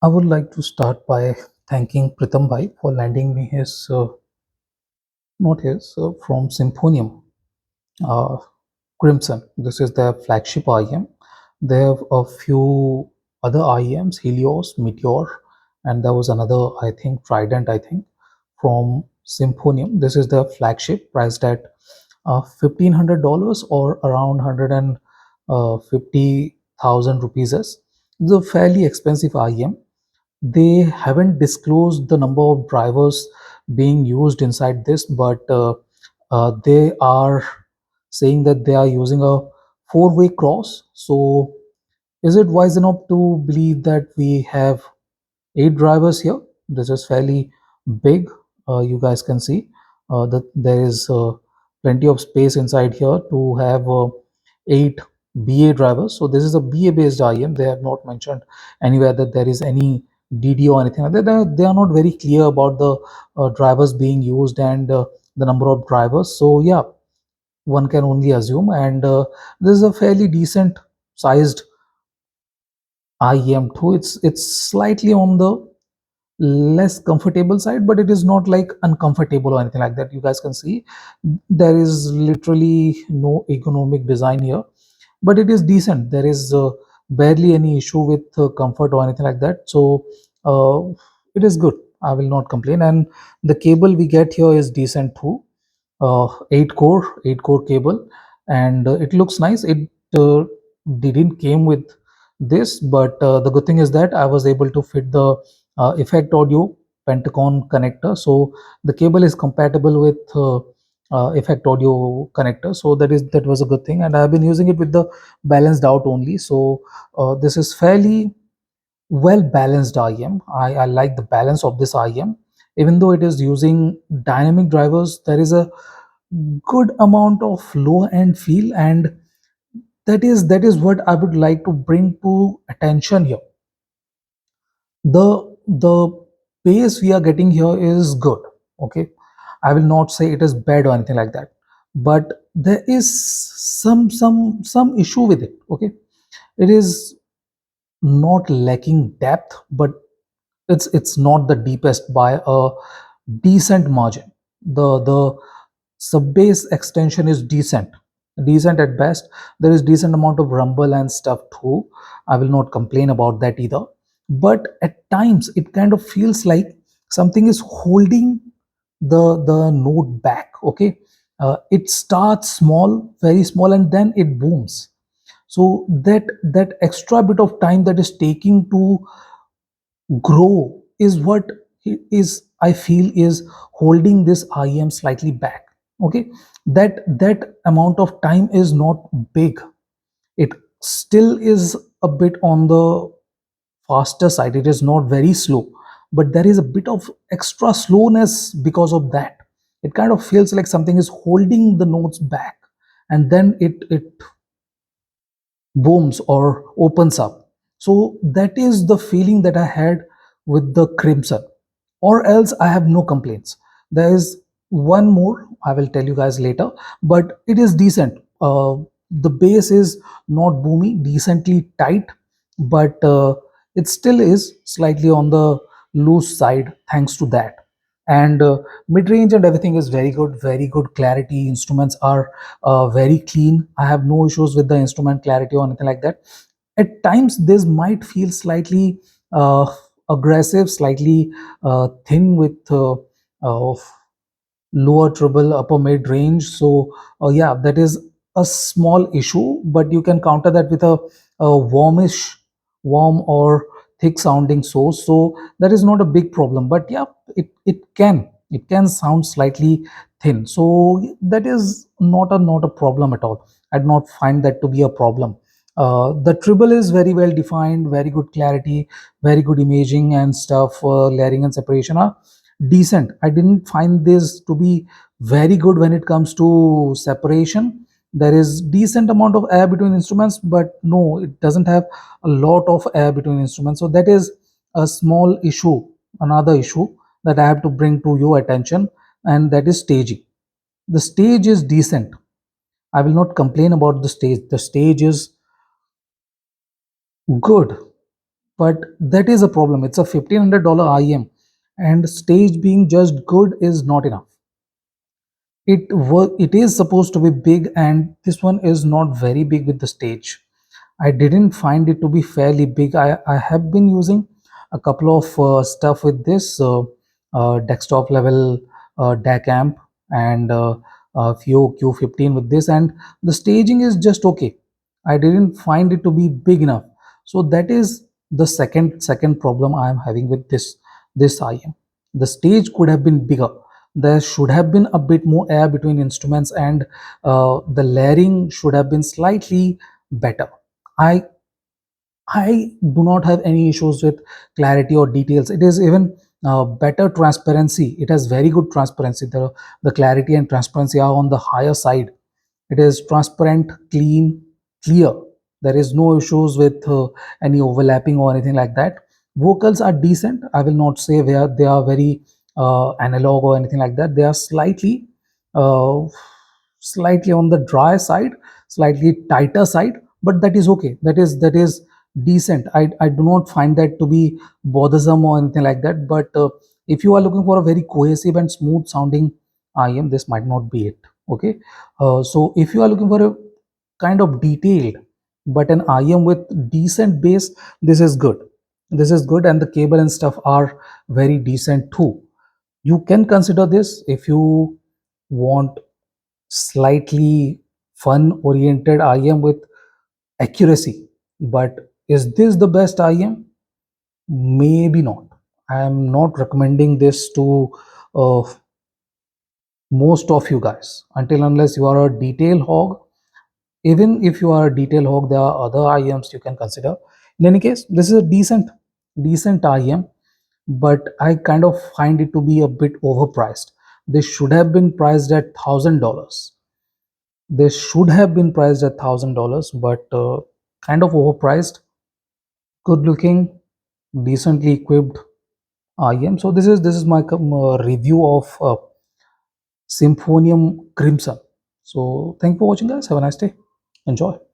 I would like to start by thanking Pritam Bhai for lending me his not his from Symphonium uh, Crimson. This is their flagship IEM. They have a few other IEMs, Helios, Meteor, and there was another, I think, Trident, I think, from Symphonium. This is their flagship, priced at $1,500 or around 150,000 rupees. It's a fairly expensive IEM. They haven't disclosed the number of drivers being used inside this, but they are saying that they are using a four-way cross. So is it wise enough to believe that we have 8 drivers here? This is fairly big. You guys can see that there is plenty of space inside here to have 8 BA drivers. So this is a BA based IM. They have not mentioned anywhere that there is any DD or anything like that. They are not very clear about the drivers being used and the number of drivers. So yeah, one can only assume. And this is a fairly decent sized IEM too. It's slightly on the less comfortable side, but it is not like uncomfortable or anything like that. You guys can see there is literally no ergonomic design here, but it is decent. There is barely any issue with comfort or anything like that. So uh, it is good. I will not complain. And the cable we get here is decent too. 8 core cable, and it looks nice. It uh, didn't came with this, but the good thing is that I was able to fit the effect audio Pentacon connector, so the cable is compatible with effect audio connector, so that was a good thing. And I've been using it with the balanced out only, so this is fairly well balanced IEM. I like the balance of this IEM. Even though it is using dynamic drivers, there is a good amount of low end feel, and that is what I would like to bring to attention here. The bass we are getting here is good. Okay, I will not say it is bad or anything like that, but there is some issue with it. Okay, it is not lacking depth, but it's not the deepest by a decent margin. The sub bass extension is decent at best. There is decent amount of rumble and stuff too. I will not complain about that either, but at times it kind of feels like something is holding the note back. Okay, it starts small, very small, and then it booms. So that extra bit of time that is taking to grow is what is, I feel, is holding this IEM slightly back. Okay, that amount of time is not big. It still is a bit on the faster side. It is not very slow, but there is a bit of extra slowness because of that. It kind of feels like something is holding the notes back, and then it booms or opens up. So that is the feeling that I had with the Crimson, or else I have no complaints. There is one more I will tell you guys later, but it is decent. The bass is not boomy, decently tight, but it still is slightly on the loose side thanks to that. And mid-range and everything is very good clarity. Instruments are very clean. I have no issues with the instrument clarity or anything like that. At times this might feel slightly uh, aggressive, slightly thin with lower treble, upper mid range. So yeah, that is a small issue, but you can counter that with a warm or thick sounding source. So that is not a big problem. But yeah, it can sound slightly thin. So that is not a problem at all. I do not find that to be a problem. The treble is very well defined, very good clarity, very good imaging and stuff. Layering and separation are decent. I didn't find this to be very good when it comes to separation. There is decent amount of air between instruments, but no, it doesn't have a lot of air between instruments. So that is a small issue, another issue that I have to bring to your attention, and that is staging. The stage is decent. I will not complain about the stage. The stage is good. but that is a problem. It's a $1,500 IM, and stage being just good is not enough. It is supposed to be big, and this one is not very big with the stage. I didn't find it to be fairly big. I have been using a couple of stuff with this desktop level DAC amp, and a few Q15 with this, and the staging is just okay. I didn't find it to be big enough. So that is the second problem I am having with this IM. The stage could have been bigger. There should have been a bit more air between instruments, and the layering should have been slightly better. I i do not have any issues with clarity or details. It is even better transparency. It has very good transparency. The clarity and transparency are on the higher side. It is transparent, clean, clear. There is no issues with any overlapping or anything like that. Vocals are decent. I will not say they are very analog or anything like that. They are uh, slightly on the dry side, slightly tighter side, but that is okay. That is decent. I do not find that to be bothersome or anything like that. But if you are looking for a very cohesive and smooth sounding IM, this might not be it. Okay. So if you are looking for a kind of detailed but an IM with decent bass, this is good. This is good, and the cable and stuff are very decent too. You can consider this if you want slightly fun oriented IM with accuracy. But is this the best IM? Maybe not. I am not recommending this to uh, most of you guys, until unless you are a detail hog. Even if you are a detail hog, there are other IMs you can consider. In any case, this is a decent IM, but I kind of find it to be a bit overpriced. This should have been priced at $1,000. This should have been priced at $1,000, but kind of overpriced. Good looking, decently equipped IM. So this is my review of Symphonium Crimson. So thank you for watching, guys. Have a nice day. Enjoy.